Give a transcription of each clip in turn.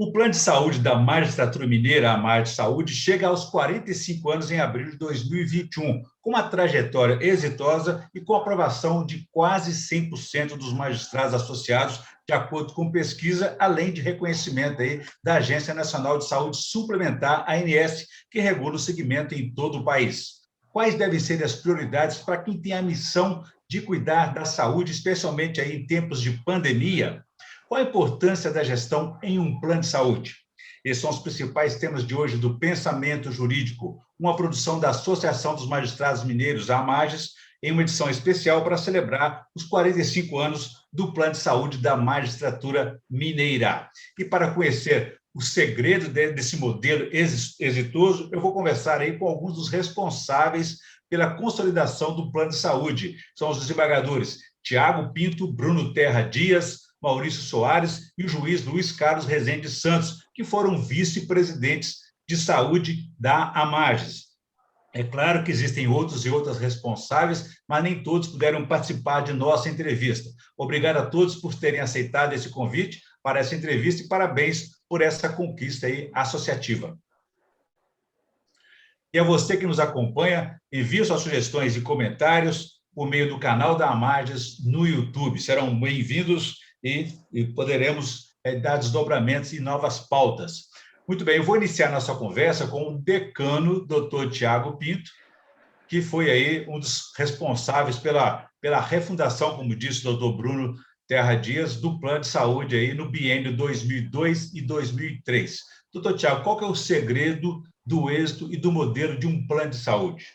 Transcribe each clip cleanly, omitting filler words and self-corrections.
O Plano de Saúde da Magistratura Mineira, a Mage Saúde, chega aos 45 anos em abril de 2021, com uma trajetória exitosa e com aprovação de quase 100% dos magistrados associados, de acordo com pesquisa, além de reconhecimento aí da Agência Nacional de Saúde Suplementar, ANS, que regula o segmento em todo o país. Quais devem ser as prioridades para quem tem a missão de cuidar da saúde, especialmente aí em tempos de pandemia? Qual a importância da gestão em um plano de saúde? Esses são os principais temas de hoje do Pensamento Jurídico, uma produção da Associação dos Magistrados Mineiros, a AMAGES, em uma edição especial para celebrar os 45 anos do Plano de Saúde da Magistratura Mineira. E para conhecer o segredo desse modelo exitoso, eu vou conversar aí com alguns dos responsáveis pela consolidação do Plano de Saúde. São os desembargadores Tiago Pinto, Bruno Terra Dias, Maurício Soares e o juiz Luiz Carlos Rezende Santos, que foram vice-presidentes de saúde da AMAGES. É claro que existem outros e outras responsáveis, mas nem todos puderam participar de nossa entrevista. Obrigado a todos por terem aceitado esse convite para essa entrevista e parabéns por essa conquista aí associativa. E a você que nos acompanha, envie suas sugestões e comentários por meio do canal da AMAGES no YouTube. Serão bem-vindos e poderemos dar desdobramentos e novas pautas. Muito bem, eu vou iniciar nossa conversa com o decano, doutor Tiago Pinto, que foi aí um dos responsáveis pela refundação, como disse o doutor Bruno Terra Dias, do Plano de Saúde aí no biênio 2002 e 2003. Doutor Tiago, qual que é o segredo do êxito e do modelo de um plano de saúde?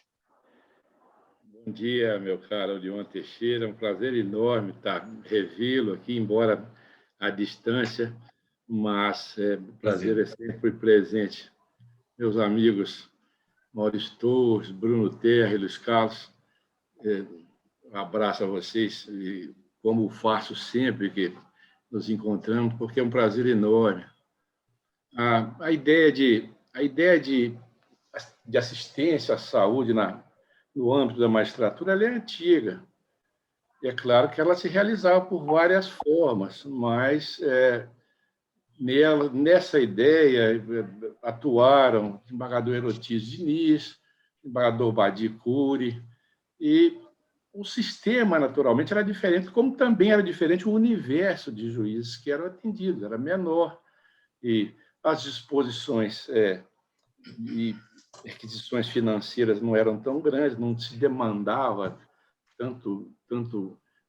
Bom dia, meu caro Leon Teixeira. É um prazer enorme revê-lo aqui, embora à distância, mas o prazer é sempre presente. Meus amigos Maurício Torres, Bruno Terra e Luiz Carlos, um abraço a vocês, e como faço sempre que nos encontramos, porque é um prazer enorme. A ideia de assistência à saúde no âmbito da magistratura, ela é antiga. E é claro que ela se realizava por várias formas, mas nessa ideia atuaram o desembargador Erotis Diniz, o desembargador Badi Cury, e o sistema, naturalmente, era diferente, como também era diferente o universo de juízes que eram atendidos, era menor, e as disposições e requisições financeiras não eram tão grandes, não se demandava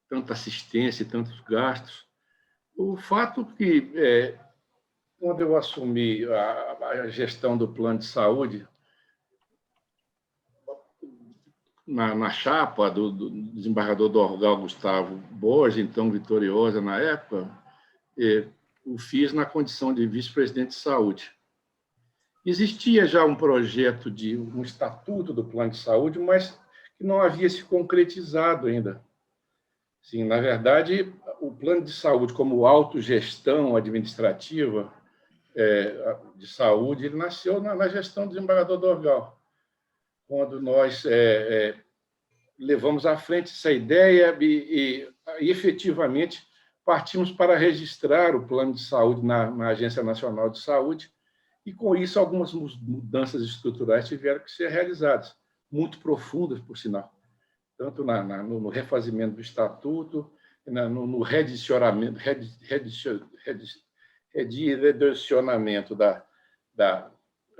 tanta assistência e tantos gastos. O fato que, quando eu assumi a gestão do plano de saúde, na chapa do desembargador Dorgal Gustavo Borges, então vitoriosa na época, o fiz na condição de vice-presidente de saúde. Existia já um projeto de um estatuto do plano de saúde, mas que não havia se concretizado ainda. Sim, na verdade, o plano de saúde como autogestão administrativa de saúde, ele nasceu na gestão do desembargador Dorgal, quando nós levamos à frente essa ideia e efetivamente partimos para registrar o plano de saúde na Agência Nacional de Saúde, e, com isso, algumas mudanças estruturais tiveram que ser realizadas, muito profundas, por sinal, tanto no refazimento do estatuto, no redirecionamento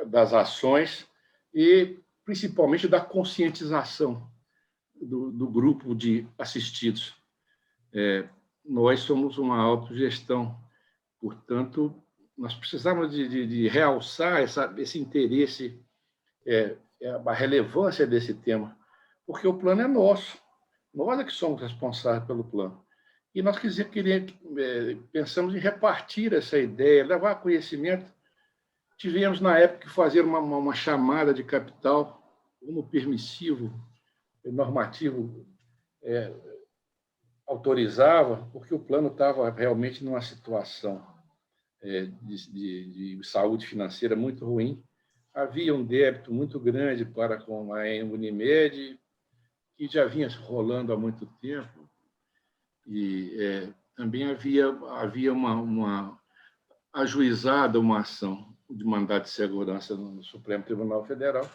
das ações e, principalmente, da conscientização do grupo de assistidos. Nós somos uma autogestão, portanto, nós precisamos de realçar esse interesse, a relevância desse tema, porque o plano é nosso, nós é que somos responsáveis pelo plano. E nós pensamos em repartir essa ideia, levar conhecimento. Tivemos, na época, que fazer uma chamada de capital, como permissivo, normativo autorizava, porque o plano estava realmente numa situação de saúde financeira muito ruim. Havia um débito muito grande para com a Unimed, que já vinha rolando há muito tempo, e também havia ajuizada uma ação de mandado de segurança no Supremo Tribunal Federal,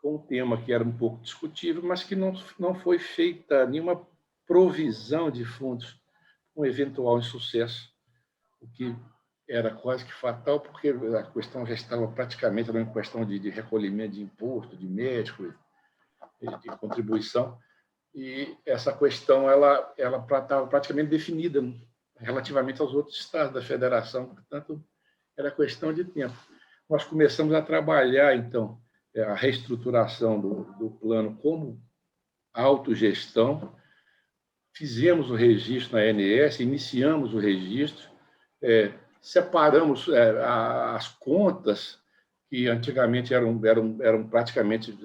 com um tema que era um pouco discutível, mas que não foi feita nenhuma provisão de fundos para um eventual insucesso, o que era quase que fatal, porque a questão já estava praticamente uma questão de recolhimento de imposto, de médico, de contribuição, e essa questão ela estava praticamente definida relativamente aos outros estados da federação, portanto, era questão de tempo. Nós começamos a trabalhar, então, a reestruturação do plano como autogestão, fizemos o registro na ANS, iniciamos o registro, separamos as contas que antigamente eram praticamente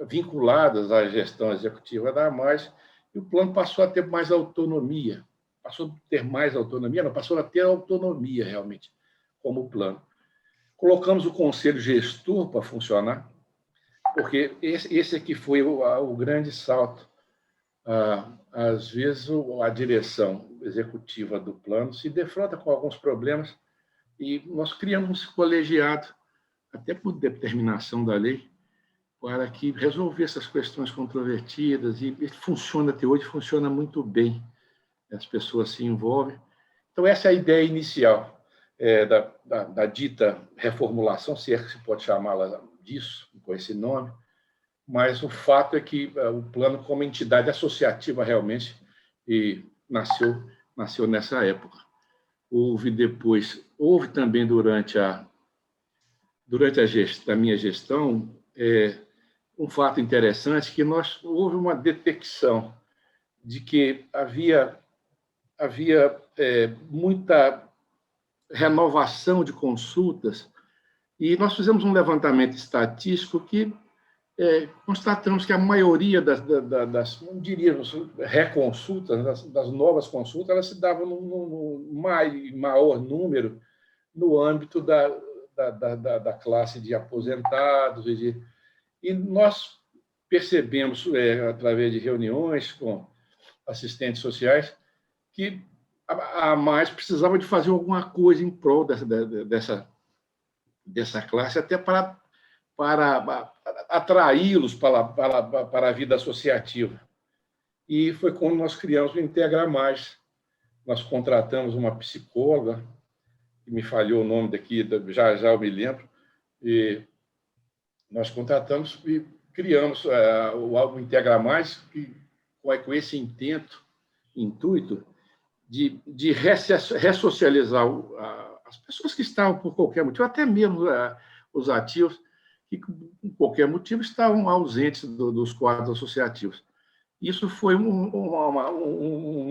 vinculadas à gestão executiva da AMAIS, e o plano passou a ter mais autonomia. Passou a ter autonomia, realmente, como plano. Colocamos o conselho gestor para funcionar, porque esse aqui foi o grande salto. Às vezes, a direção executiva do plano se defronta com alguns problemas e nós criamos um colegiado, até por determinação da lei, para que resolvesse essas questões controvertidas, e funciona até hoje, funciona muito bem. As pessoas se envolvem. Então, essa é a ideia inicial da dita reformulação, se é que se pode chamá-la disso, com esse nome, mas o fato é que o plano, como entidade associativa, realmente nasceu nessa época. Houve também durante a minha gestão um fato interessante, que houve uma detecção de que havia muita renovação de consultas, e nós fizemos um levantamento estatístico que constatamos que a maioria das não diríamos, reconsultas, das novas consultas, elas se davam no maior número no âmbito da classe de aposentados. E nós percebemos, através de reuniões com assistentes sociais, que a AMAIS precisava de fazer alguma coisa em prol dessa classe, até para atraí-los para a vida associativa. E foi quando nós criamos o Integra Mais. Nós contratamos uma psicóloga, que me falhou o nome daqui, já eu me lembro, e nós contratamos e criamos o Integra Mais, com esse intuito de ressocializar as pessoas que estavam por qualquer motivo, até mesmo os ativos, que por qualquer motivo estavam ausentes dos quadros associativos. Isso foi um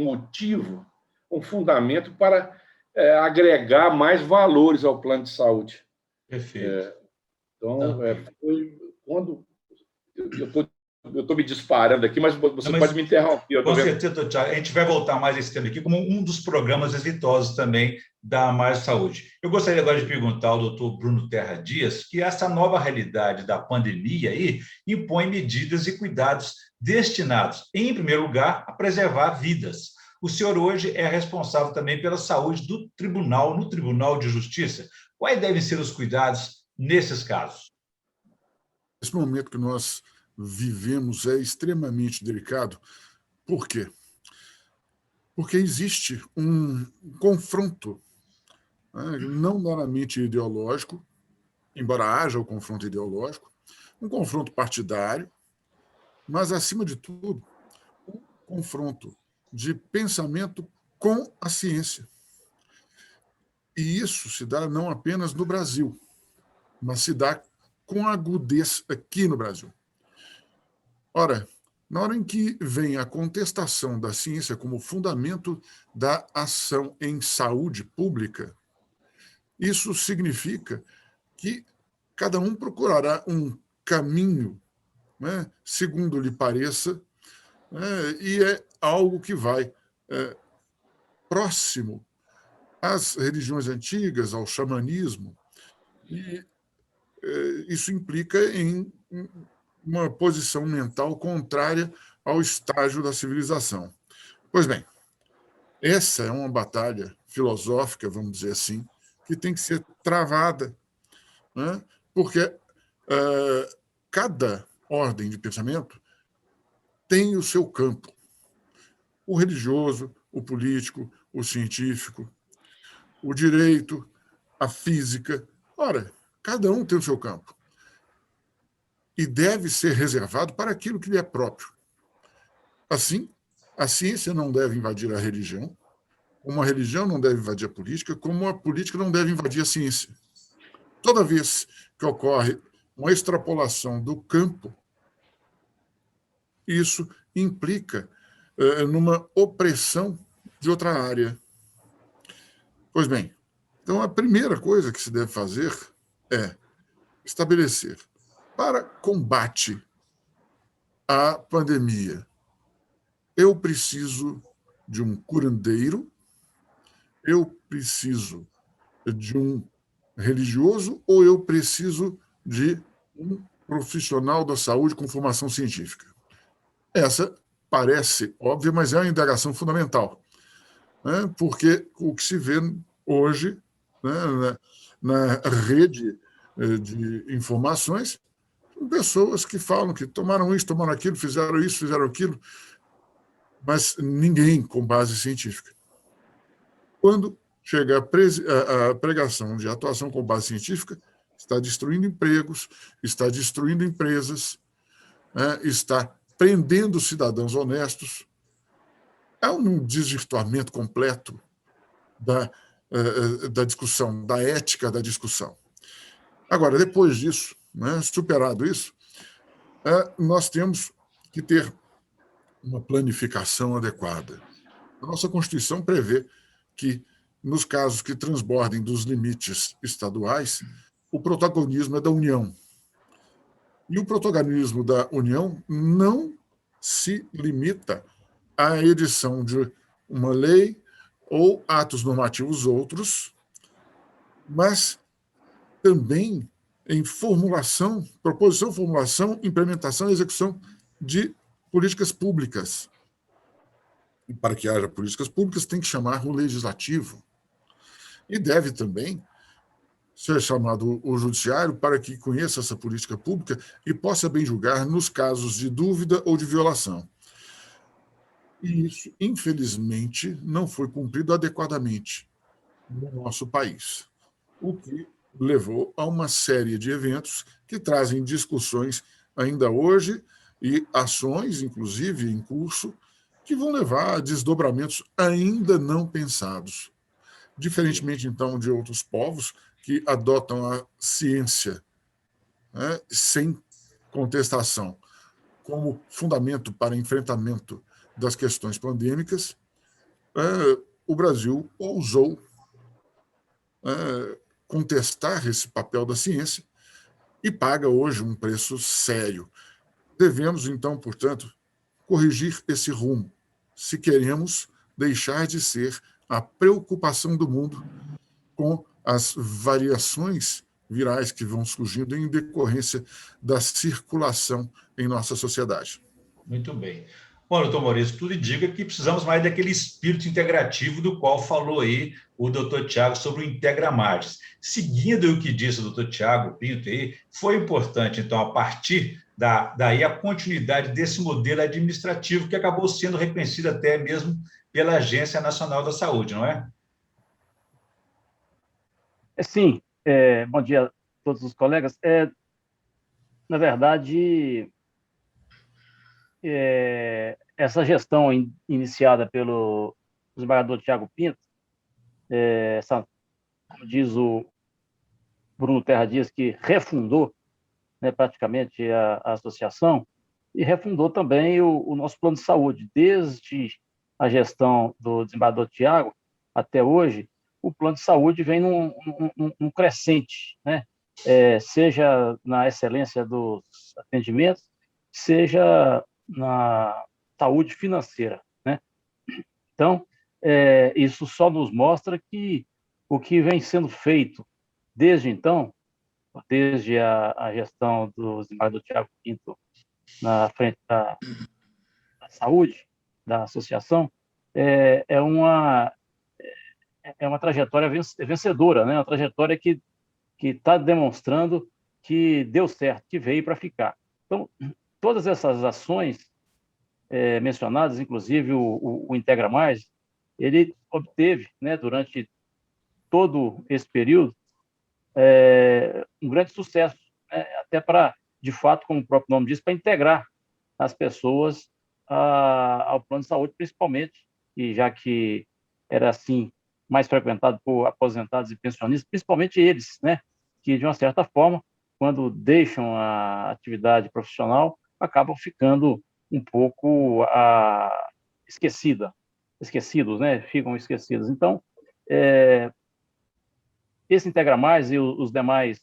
motivo, um fundamento para agregar mais valores ao plano de saúde. Perfeito. Então, foi quando eu estou me disparando aqui, mas você pode me interromper. Com certeza, Thiago. A gente vai voltar mais a esse tema aqui como um dos programas exitosos também da Mais Saúde. Eu gostaria agora de perguntar ao doutor Bruno Terra Dias que essa nova realidade da pandemia aí impõe medidas e cuidados destinados, em primeiro lugar, a preservar vidas. O senhor hoje é responsável também pela saúde do tribunal, no Tribunal de Justiça. Quais devem ser os cuidados nesses casos? Esse momento que nós vivemos é extremamente delicado. Por quê? Porque existe um confronto, não meramente ideológico, embora haja o confronto ideológico, um confronto partidário, mas, acima de tudo, um confronto de pensamento com a ciência. E isso se dá não apenas no Brasil, mas se dá com agudez aqui no Brasil. Ora, na hora em que vem a contestação da ciência como fundamento da ação em saúde pública, isso significa que cada um procurará um caminho, segundo lhe pareça, e é algo que vai próximo às religiões antigas, ao xamanismo, e isso implica em uma posição mental contrária ao estágio da civilização. Pois bem, Essa é uma batalha filosófica, vamos dizer assim, que tem que ser travada, né? Porque cada ordem de pensamento tem o seu campo. O religioso, o político, o científico, o direito, a física. Ora, cada um tem o seu campo. E deve ser reservado para aquilo que lhe é próprio. Assim, a ciência não deve invadir a religião, como a religião não deve invadir a política, como a política não deve invadir a ciência. Toda vez que ocorre uma extrapolação do campo, isso implica numa opressão de outra área. Pois bem, então a primeira coisa que se deve fazer é estabelecer, para combate à pandemia, eu preciso de um curandeiro, eu preciso de um religioso ou eu preciso de um profissional da saúde com formação científica? Essa parece óbvia, mas é uma indagação fundamental, né? Porque o que se vê hoje, né, na rede de informações, são pessoas que falam que tomaram isso, tomaram aquilo, fizeram isso, fizeram aquilo, mas ninguém com base científica. Quando chega a pregação de atuação com base científica, está destruindo empregos, está destruindo empresas, né, está prendendo cidadãos honestos. É um desvirtuamento completo da discussão, da ética da discussão. Agora, depois disso, né, superado isso, nós temos que ter uma planificação adequada. A nossa Constituição prevê que, nos casos que transbordem dos limites estaduais, o protagonismo é da União. E o protagonismo da União não se limita à edição de uma lei ou atos normativos outros, mas também em formulação, proposição, formulação, implementação e execução de políticas públicas. E para que haja políticas públicas, tem que chamar o legislativo. E deve também ser chamado o judiciário para que conheça essa política pública e possa bem julgar nos casos de dúvida ou de violação. E isso, infelizmente, não foi cumprido adequadamente no nosso país, o que levou a uma série de eventos que trazem discussões ainda hoje e ações, inclusive, em curso, que vão levar a desdobramentos ainda não pensados. Diferentemente, então, de outros povos que adotam a ciência, né, sem contestação como fundamento para enfrentamento das questões pandêmicas, o Brasil ousou contestar esse papel da ciência e paga hoje um preço sério. Devemos, então, portanto, corrigir esse rumo, se queremos deixar de ser a preocupação do mundo com as variações virais que vão surgindo em decorrência da circulação em nossa sociedade. Muito bem. Bom, doutor Maurício, tudo indica que precisamos mais daquele espírito integrativo do qual falou aí o doutor Tiago sobre o Integramartes. Seguindo o que disse o doutor Tiago Pinto aí, foi importante, então, a partir daí a continuidade desse modelo administrativo que acabou sendo reconhecido até mesmo pela Agência Nacional da Saúde, não é? Sim, bom dia a todos os colegas. Na verdade, essa gestão iniciada pelo desembargador Tiago Pinto, como diz o Bruno Terra Dias, que refundou, né, praticamente a associação e refundou também o nosso plano de saúde. Desde a gestão do desembargador Tiago até hoje, o plano de saúde vem num crescente, né? Seja na excelência dos atendimentos, seja na saúde financeira, né? Então, isso só nos mostra que o que vem sendo feito desde então, desde a gestão do desembargador Tiago Pinto na frente da saúde, da associação, é uma trajetória vencedora, né? Uma trajetória que está demonstrando que deu certo, que veio para ficar. Então, todas essas ações mencionadas, inclusive o Integra Mais, ele obteve, né, durante todo esse período, um grande sucesso, né, até para, de fato, como o próprio nome diz, para integrar as pessoas ao plano de saúde, principalmente, e já que era assim mais frequentado por aposentados e pensionistas, principalmente eles, né, que de uma certa forma, quando deixam a atividade profissional, acabam ficando um pouco esquecidos, né, ficam esquecidos. Então, esse Integra Mais e os demais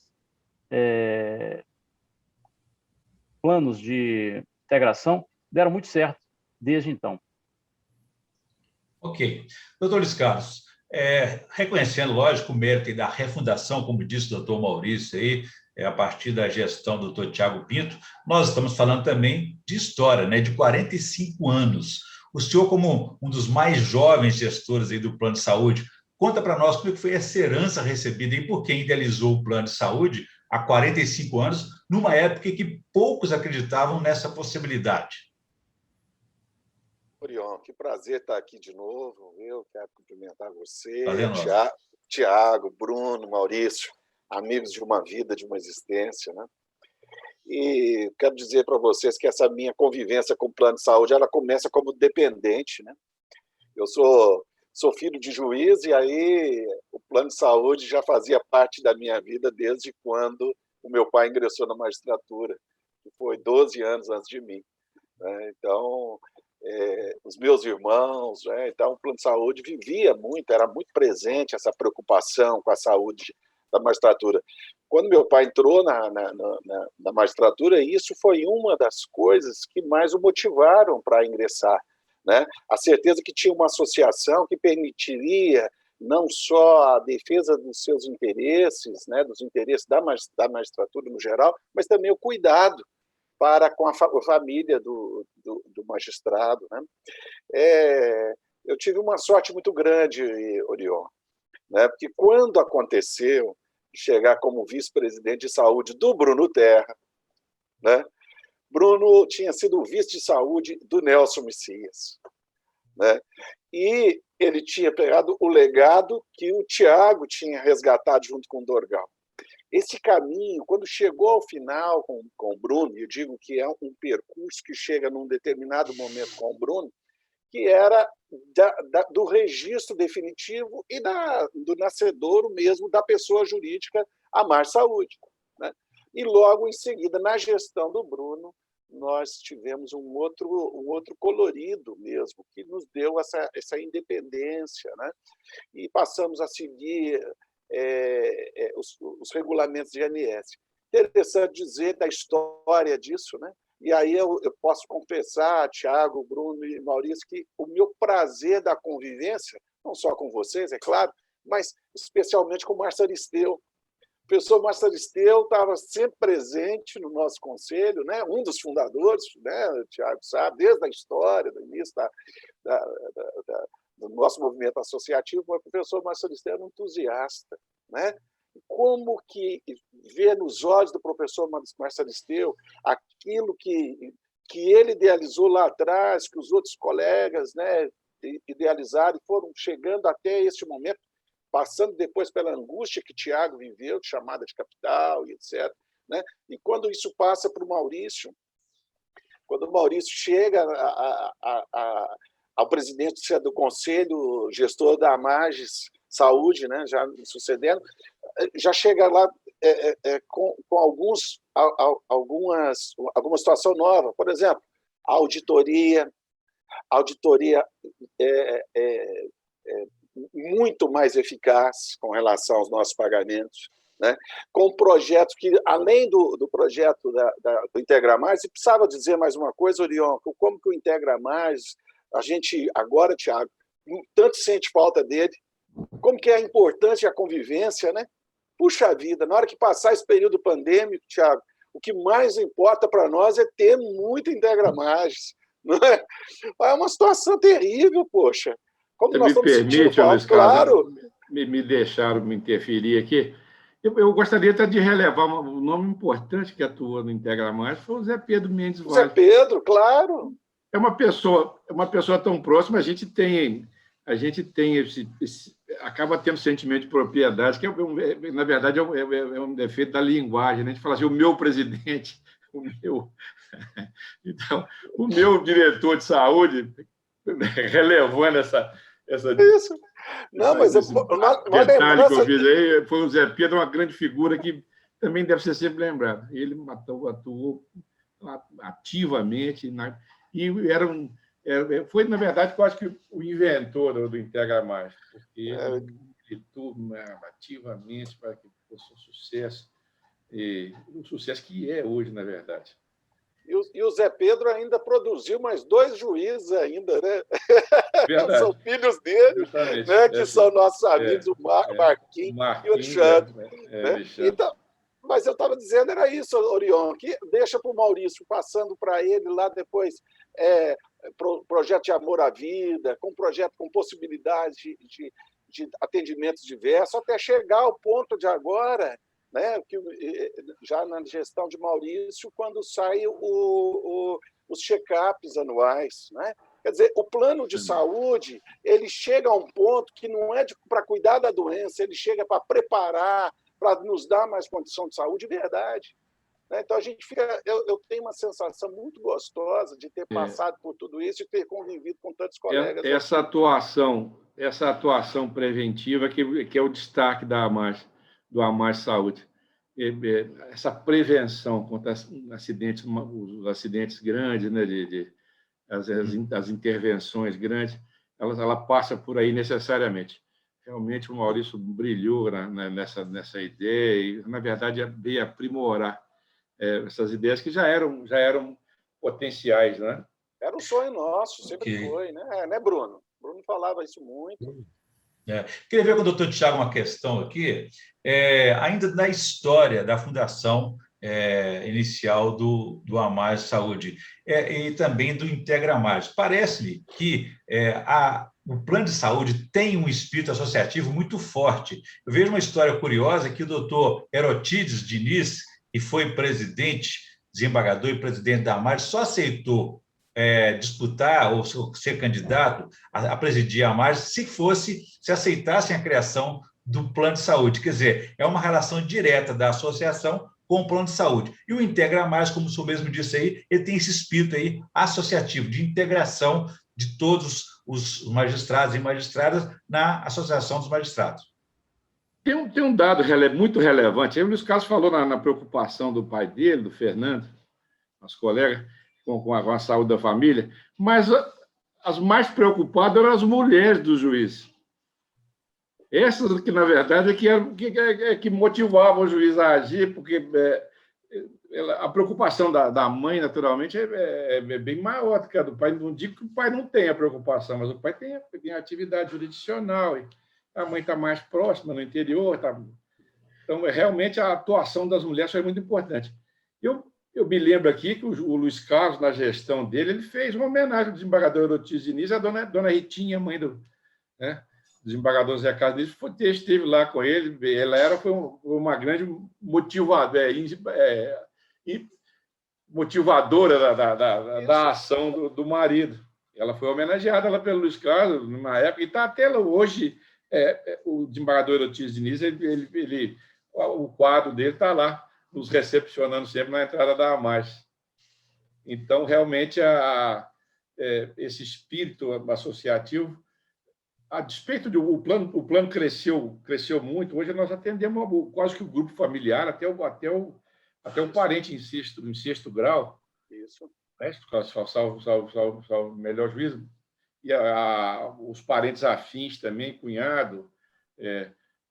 planos de integração deram muito certo desde então. Ok. Doutor Luiz Carlos, reconhecendo, lógico, o mérito da refundação, como disse o doutor Maurício aí, a partir da gestão do doutor Tiago Pinto, nós estamos falando também de história, né, de 45 anos. O senhor, como um dos mais jovens gestores aí do Plano de Saúde, conta para nós como foi essa herança recebida e por quem idealizou o Plano de Saúde há 45 anos, numa época em que poucos acreditavam nessa possibilidade. Orion, que prazer estar aqui de novo. Eu quero cumprimentar você, Valeu, Tiago, Bruno, Maurício, amigos de uma vida, de uma existência, né? E quero dizer para vocês que essa minha convivência com o plano de saúde, ela começa como dependente, né? Eu sou filho de juiz e aí o plano de saúde já fazia parte da minha vida desde quando o meu pai ingressou na magistratura, que foi 12 anos antes de mim, né? Então, os meus irmãos, né? Então o plano de saúde vivia muito, era muito presente essa preocupação com a saúde da magistratura. Quando meu pai entrou na magistratura, isso foi uma das coisas que mais o motivaram para ingressar, né? A certeza que tinha uma associação que permitiria não só a defesa dos seus interesses, né, dos interesses da magistratura no geral, mas também o cuidado para com a família do magistrado, né? Eu tive uma sorte muito grande, Orion, né? Porque quando aconteceu chegar como vice-presidente de saúde do Bruno Terra, né? Bruno tinha sido o vice de saúde do Nelson Messias, né? E ele tinha pegado o legado que o Tiago tinha resgatado junto com o Dorgal. Esse caminho, quando chegou ao final com o Bruno, eu digo que é um percurso que chega num determinado momento com o Bruno, que era do registro definitivo e do nascedouro mesmo da pessoa jurídica Amar Saúde, né? E logo em seguida, na gestão do Bruno, nós tivemos um outro colorido mesmo, que nos deu essa independência, né? E passamos a seguir os regulamentos de ANS. Interessante dizer da história disso, né? E aí eu posso confessar, Tiago, Bruno e Maurício, que o meu prazer da convivência, não só com vocês, é claro, mas especialmente com o Márcio Aristeu. O professor Márcio Aristeu estava sempre presente no nosso conselho, né? Um dos fundadores, né? O Tiago sabe, desde a história, do início do nosso movimento associativo, o professor Márcio Aristeu era um entusiasta, né? Como que ver nos olhos do professor Márcio Aristeu aquilo que ele idealizou lá atrás, que os outros colegas, né, idealizaram e foram chegando até este momento, passando depois pela angústia que Tiago viveu, de chamada de capital e etc., né? E quando isso passa para o Maurício, quando o Maurício chega ao presidente do conselho gestor da Amagis Saúde, né, já sucedendo, já chega lá com alguma situação nova. Por exemplo, a auditoria muito mais eficaz com relação aos nossos pagamentos, né? Com projetos que, além do projeto do Integra Mais, e precisava dizer mais uma coisa, Orion, como que o Integra Mais, a gente agora, Tiago, tanto sente falta dele, como que é a importância e a convivência, né? Puxa vida, na hora que passar esse período pandêmico, Tiago, o que mais importa para nós é ter muito Integra Mais, não é? É uma situação terrível, poxa. Como Você nós me estamos sentindo permite, falta, Luiz Carlos, claro. me deixaram me interferir aqui. Eu gostaria até de relevar um nome importante que atuou no Integra Mais, foi o Zé Pedro Mendes Zé Vaz. Pedro, claro. É uma pessoa tão próxima, a gente tem acaba tendo sentimento de propriedade, que na verdade é um defeito da linguagem, né? A gente fala assim, o meu presidente, então, o meu diretor de saúde, relevando essa Isso. Não, mas uma detalhe que eu lembrança. fiz aí, foi o Zé Pedro, uma grande figura que também deve ser sempre lembrado. Ele atuou ativamente, e foi, na verdade, quase que o inventor do Integra Mais, porque ele militou ativamente para que fosse um sucesso, um sucesso que é hoje, na verdade. E o Zé Pedro ainda produziu mais 2 juízes ainda, né? Verdade. São filhos dele, né? Que são nossos amigos, o Marquinhos e o Alexandre. Né? Então, mas eu estava dizendo, era isso, Orion, que deixa para o Maurício, passando para ele lá depois, projeto de amor à vida, com projeto com possibilidade de atendimentos diversos, até chegar ao ponto de agora, né, que já na gestão de Maurício, quando saem os check-ups anuais. Né? Quer dizer, o plano de saúde ele chega a um ponto que não é para cuidar da doença, ele chega para preparar, para nos dar mais condição de saúde de verdade. Então, a gente eu tenho uma sensação muito gostosa de ter passado por tudo isso e ter convivido com tantos colegas. Essa atuação preventiva que é o destaque do AMAR Saúde. Essa prevenção contra os acidentes grandes, né, as intervenções grandes, ela passa por aí necessariamente. Realmente, o Maurício brilhou nessa ideia e, na verdade, veio aprimorar essas ideias que já eram potenciais, né? Era um sonho nosso, sempre foi, né, Bruno? Bruno falava isso muito. Queria ver com o doutor Tiago uma questão aqui, ainda da história da fundação inicial do AMAR Saúde e também do Integra Mais. Parece-me que o plano de saúde tem um espírito associativo muito forte. Eu vejo uma história curiosa que o doutor Herotides Diniz, que foi presidente, desembargador e presidente da AMAR, só aceitou disputar ou ser candidato a presidir a AMAR se aceitassem a criação do plano de saúde. Quer dizer, é uma relação direta da associação com o plano de saúde. E o Integra Mais, como o senhor mesmo disse aí, ele tem esse espírito aí associativo, de integração de todos os magistrados e magistradas na Associação dos Magistrados. Tem um dado muito relevante. Aí o Luiz Carlos falou na preocupação do pai dele, do Fernando, nosso colega, com a saúde da família, mas as mais preocupadas eram as mulheres dos juízes. Essas que, na verdade, que motivavam o juiz a agir, porque a preocupação da mãe, naturalmente, é bem maior do que a do pai. Não digo que o pai não tenha preocupação, mas o pai tem a atividade jurisdicional, e a mãe está mais próxima, no interior. Então, realmente, a atuação das mulheres foi muito importante. Eu me lembro aqui que o Luiz Carlos, na gestão dele, ele fez uma homenagem ao desembargador Herotides Diniz, a dona Ritinha, mãe do desembargador Zé Carlos Diniz, esteve lá com ele. Ela foi uma grande motivadora da ação do marido. Ela foi homenageada pelo Luiz Carlos, numa época, e está até hoje, o desembargador Herotides Diniz, o quadro dele está lá, nos recepcionando sempre na entrada da AMAR. Então, realmente, esse espírito associativo, a despeito do o plano cresceu muito. Hoje nós atendemos quase que o grupo familiar, até o parente em sexto grau. Isso. Salvo melhor juízo. E os parentes afins também, cunhado.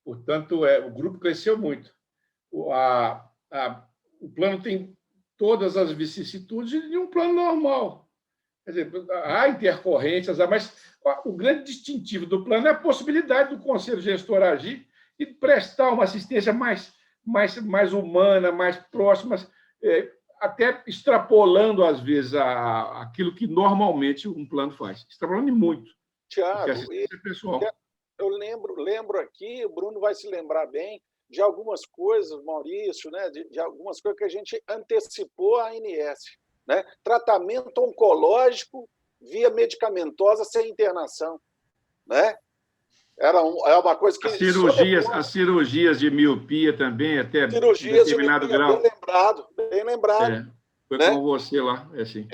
Portanto, o grupo cresceu muito. O plano tem todas as vicissitudes de um plano normal. Quer dizer, há intercorrências, mas o grande distintivo do plano é a possibilidade do Conselho Gestor agir e prestar uma assistência mais humana, mais próxima, até extrapolando, às vezes, aquilo que normalmente um plano faz. Extrapolando muito. Tiago, é pessoal. eu lembro aqui, o Bruno vai se lembrar bem, de algumas coisas, Maurício, né, de algumas coisas que a gente antecipou à ANS. Né? Tratamento oncológico via medicamentosa sem internação. Né? É uma coisa que... As cirurgias de miopia também, até determinado grau. Bem lembrado. Foi né? com você lá, assim.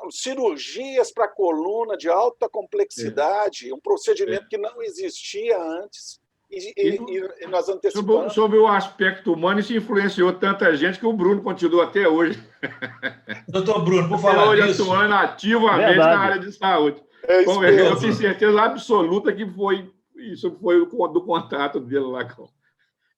Cirurgias para coluna de alta complexidade, um procedimento que não existia antes, e nós antecipamos. Sobre o aspecto humano, isso influenciou tanta gente que o Bruno continua até hoje. Doutor Bruno, por falar disso... atuando ativamente na área de saúde. Eu tenho certeza absoluta que isso foi do contato dele lá com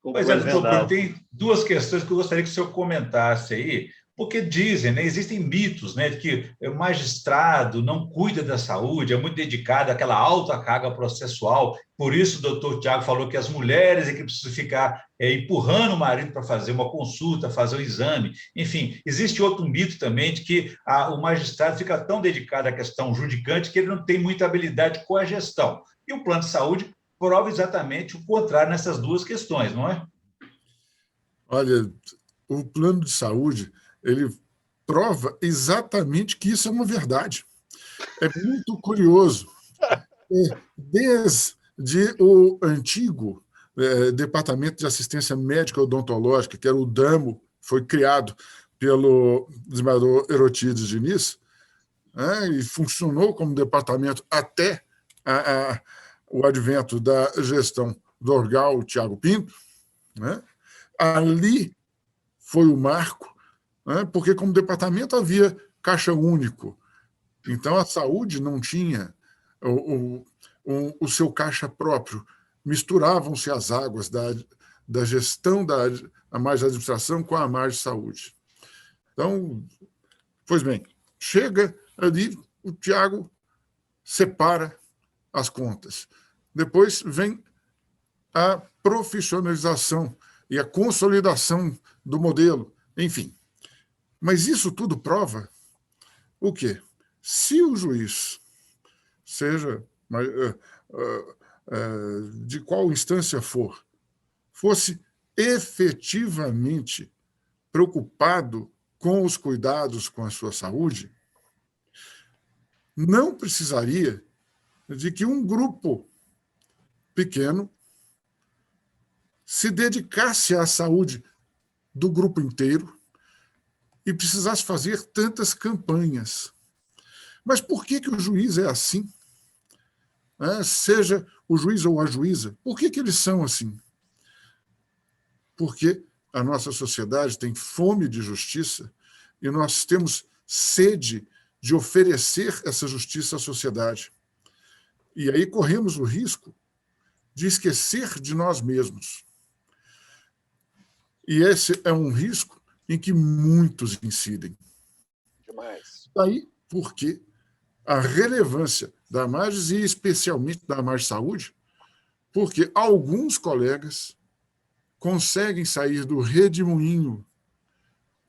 Pois é, doutor Bruno, tem duas questões que eu gostaria que o senhor comentasse aí, porque dizem, né, existem mitos, né, de que o magistrado não cuida da saúde, é muito dedicado àquela alta carga processual, por isso o doutor Tiago falou que as mulheres é que precisam ficar empurrando o marido para fazer uma consulta, fazer um exame, enfim, existe outro mito também de que o magistrado fica tão dedicado à questão judicante que ele não tem muita habilidade com a gestão, e o plano de saúde prova exatamente o contrário nessas duas questões, não é? Olha, o plano de saúde, ele prova exatamente que isso é uma verdade. É muito curioso. Desde o antigo Departamento de Assistência Médica Odontológica, que era o DAMO, foi criado pelo desembargador Herotides Diniz, e funcionou como departamento até o advento da gestão do Orgal Tiago Pinto, né? Ali foi o marco, né? Porque como departamento havia caixa único, então a saúde não tinha o seu caixa próprio, misturavam-se as águas da gestão da margem de administração com a margem de saúde. Então, pois bem, chega ali, o Tiago separa as contas. Depois vem a profissionalização e a consolidação do modelo, enfim. Mas isso tudo prova o quê? Se o juiz, seja de qual instância for, fosse efetivamente preocupado com os cuidados com a sua saúde, não precisaria de que um grupo pequeno se dedicasse à saúde do grupo inteiro e precisasse fazer tantas campanhas. Mas por que o juiz é assim? Seja o juiz ou a juíza, por que eles são assim? Porque a nossa sociedade tem fome de justiça e nós temos sede de oferecer essa justiça à sociedade. E aí corremos o risco de esquecer de nós mesmos. E esse é um risco em que muitos incidem. Demais. Daí porque a relevância da margem, e especialmente da margem de saúde, porque alguns colegas conseguem sair do redemoinho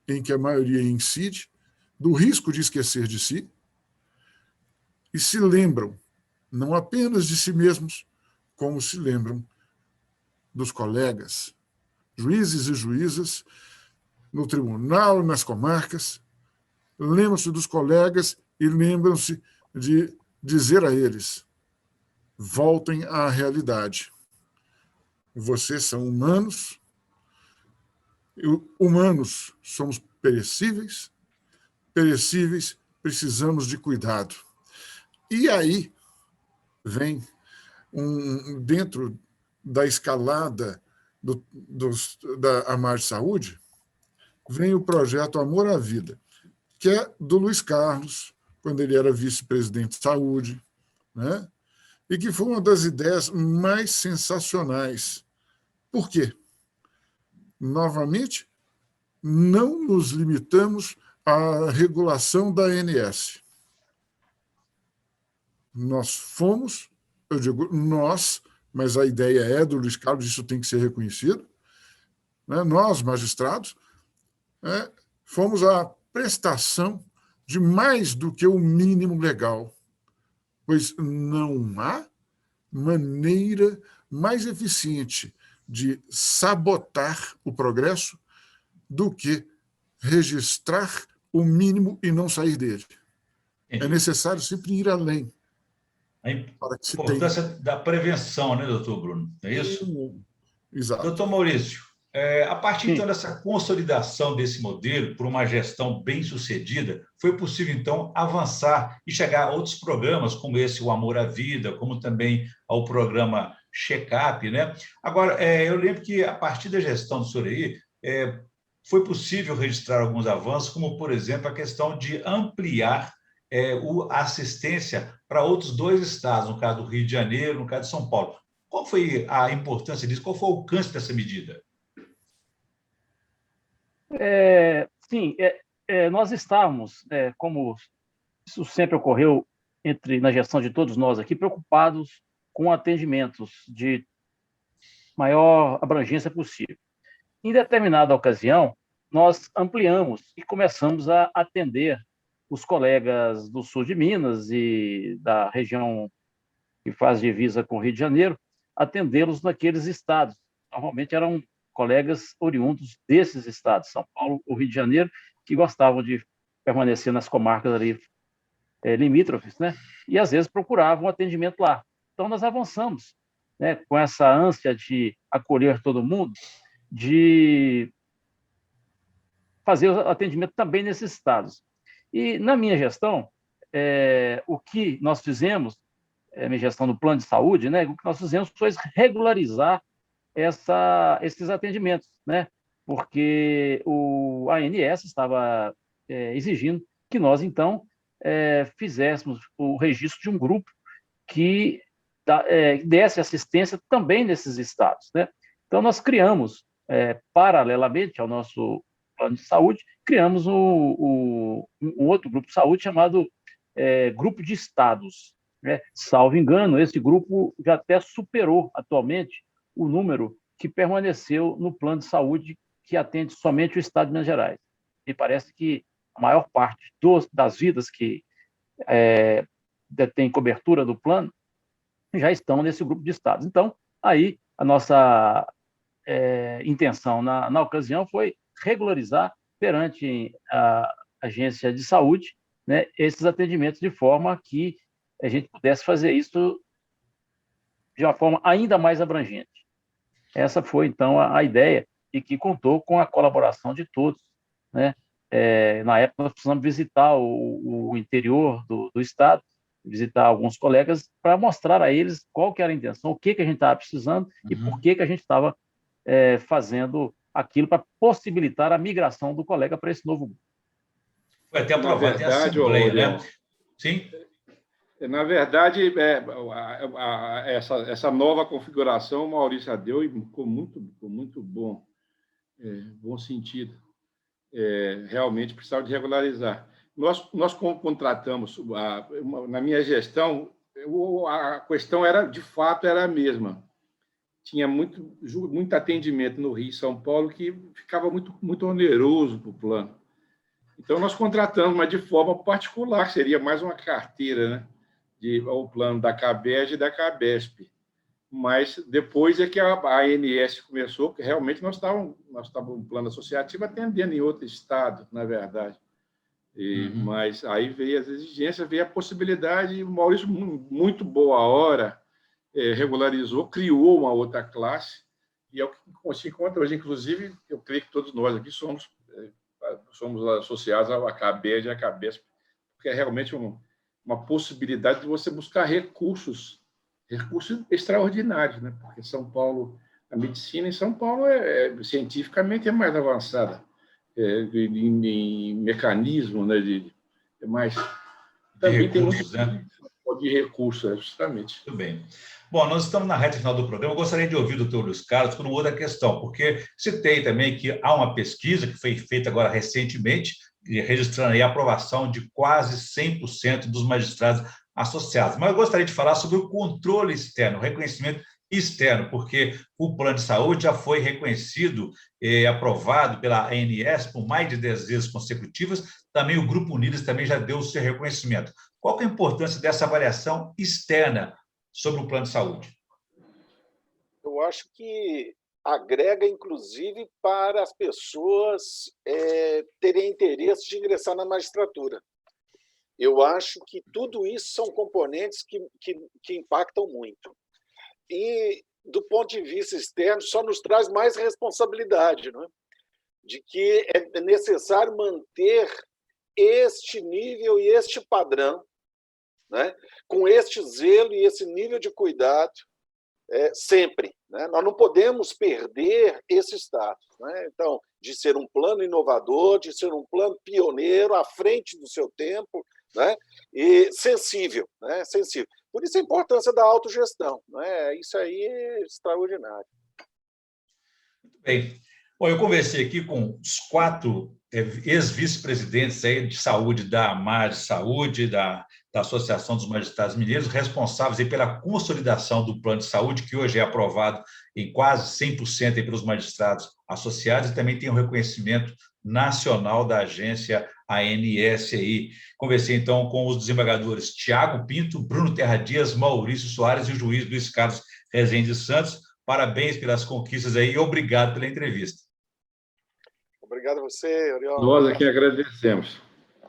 em que a maioria incide, do risco de esquecer de si, e se lembram não apenas de si mesmos, como se lembram dos colegas, juízes e juízas, no tribunal, nas comarcas, lembram-se dos colegas e lembram-se de dizer a eles: voltem à realidade. Vocês são humanos, humanos somos perecíveis, perecíveis precisamos de cuidado. E aí vem, dentro da escalada da Amar Saúde, vem o projeto Amor à Vida, que é do Luiz Carlos, quando ele era vice-presidente de saúde, né? E que foi uma das ideias mais sensacionais. Por quê? Novamente, não nos limitamos à regulação da ANS. Nós fomos, eu digo nós, mas a ideia é do Luiz Carlos, isso tem que ser reconhecido, né? Nós, magistrados, fomos à prestação de mais do que o mínimo legal pois não há maneira mais eficiente de sabotar o progresso do que registrar o mínimo e não sair dele. É necessário sempre ir além. A Para que se importância da prevenção, né, doutor Bruno? É isso? Exato. Doutor Maurício, a partir, então, dessa consolidação desse modelo por uma gestão bem-sucedida, foi possível, então, avançar e chegar a outros programas, como esse, o Amor à Vida, como também ao programa Check-up, né? Agora, eu lembro que, a partir da gestão do senhor aí, foi possível registrar alguns avanços, como, por exemplo, a questão de ampliar a assistência para outros 2 estados, no caso do Rio de Janeiro, no caso de São Paulo. Qual foi a importância disso? Qual foi o alcance dessa medida? Sim, nós estávamos, como isso sempre ocorreu na gestão de todos nós aqui, preocupados com atendimentos de maior abrangência possível. Em determinada ocasião, nós ampliamos e começamos a atender os colegas do sul de Minas e da região que faz divisa com o Rio de Janeiro, atendê-los naqueles estados. Normalmente eram colegas oriundos desses estados, São Paulo ou Rio de Janeiro, que gostavam de permanecer nas comarcas ali limítrofes, né? E às vezes procuravam atendimento lá. Então nós avançamos, né, com essa ânsia de acolher todo mundo, de fazer o atendimento também nesses estados. E na minha gestão, o que nós fizemos, minha gestão do plano de saúde, né, o que nós fizemos foi regularizar esses atendimentos, né, porque o ANS estava exigindo que nós, então, fizéssemos o registro de um grupo que desse assistência também nesses estados, né? Então, nós criamos, paralelamente ao nosso plano de saúde, criamos um outro grupo de saúde chamado Grupo de Estados, né? Salvo engano, esse grupo já até superou atualmente o número que permaneceu no plano de saúde que atende somente o estado de Minas Gerais. Me parece que a maior parte das vidas que detêm cobertura do plano já estão nesse grupo de estados. Então, aí a nossa intenção na ocasião foi regularizar perante a agência de saúde, né, esses atendimentos de forma que a gente pudesse fazer isso de uma forma ainda mais abrangente. Essa foi, então, a ideia e que contou com a colaboração de todos, né? Na época, nós precisamos visitar o interior do estado, visitar alguns colegas para mostrar a eles qual que era a intenção, o que a gente estava precisando e por que a gente estava fazendo aquilo para possibilitar a migração do colega para esse novo grupo. Foi até aprovado em assembleia, né? Sim. Na verdade, essa nova configuração o Maurício deu e ficou muito bom, bom sentido. Realmente precisava de regularizar. Nós contratamos, na minha gestão, a questão de fato era a mesma. Tinha muito atendimento no Rio e São Paulo que ficava muito oneroso para o plano. Então, nós contratamos, mas de forma particular, que seria mais uma carteira, né? O plano da CABES e da CABESP. Mas depois é que a ANS começou, porque realmente nós estávamos um plano associativo atendendo em outro estado, na verdade. Mas aí veio as exigências, veio a possibilidade, e o Maurício, muito boa hora, regularizou, criou uma outra classe, e é o que se encontra hoje. Inclusive, eu creio que todos nós aqui somos associados à CABES e à CABESP, porque é realmente uma possibilidade de você buscar recursos extraordinários, né? Porque São Paulo, a medicina em São Paulo cientificamente é mais avançada, em mecanismo, né? Também tem muito de recursos, justamente. Muito bem. Bom, nós estamos na reta final do programa. Eu gostaria de ouvir o doutor Luiz Carlos por uma outra questão, porque citei também que há uma pesquisa que foi feita agora recentemente, registrando aí a aprovação de quase 100% dos magistrados associados. Mas eu gostaria de falar sobre o controle externo, o reconhecimento externo, porque o plano de saúde já foi reconhecido e aprovado pela ANS por mais de 10 vezes consecutivas, também o Grupo Unidas também já deu o seu reconhecimento. Qual que é a importância dessa avaliação externa sobre o plano de saúde? Eu acho que agrega, inclusive, para as pessoas terem interesse de ingressar na magistratura. Eu acho que tudo isso são componentes que impactam muito. E, do ponto de vista externo, só nos traz mais responsabilidade, não é? De que é necessário manter este nível e este padrão, né? Com este zelo e esse nível de cuidado, sempre. Né? Nós não podemos perder esse status. Né? Então, de ser um plano inovador, de ser um plano pioneiro, à frente do seu tempo, né? E sensível, né? Sensível. Por isso a importância da autogestão. Né? Isso aí é extraordinário. Muito bem. Bom, eu conversei aqui com os 4 ex-vice-presidentes aí de saúde da AMARES Saúde, da Associação dos Magistrados Mineiros, responsáveis aí pela consolidação do plano de saúde, que hoje é aprovado em quase 100% aí pelos magistrados associados, e também tem um reconhecimento nacional da agência ANS aí. Conversei, então, com os desembargadores Tiago Pinto, Bruno Terra Dias, Maurício Soares e o juiz Luiz Carlos Rezende Santos. Parabéns pelas conquistas aí e obrigado pela entrevista. Obrigado a você, Oriol. Nós aqui agradecemos.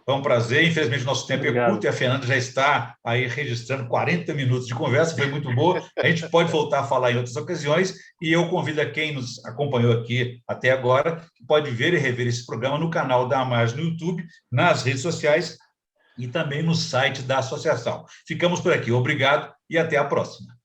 Foi um prazer. Infelizmente, o nosso tempo é curto e a Fernanda já está aí registrando 40 minutos de conversa, foi muito boa. A gente pode voltar a falar em outras ocasiões e eu convido a quem nos acompanhou aqui até agora, que pode ver e rever esse programa no canal da AMARES no YouTube, nas redes sociais e também no site da associação. Ficamos por aqui. Obrigado e até a próxima.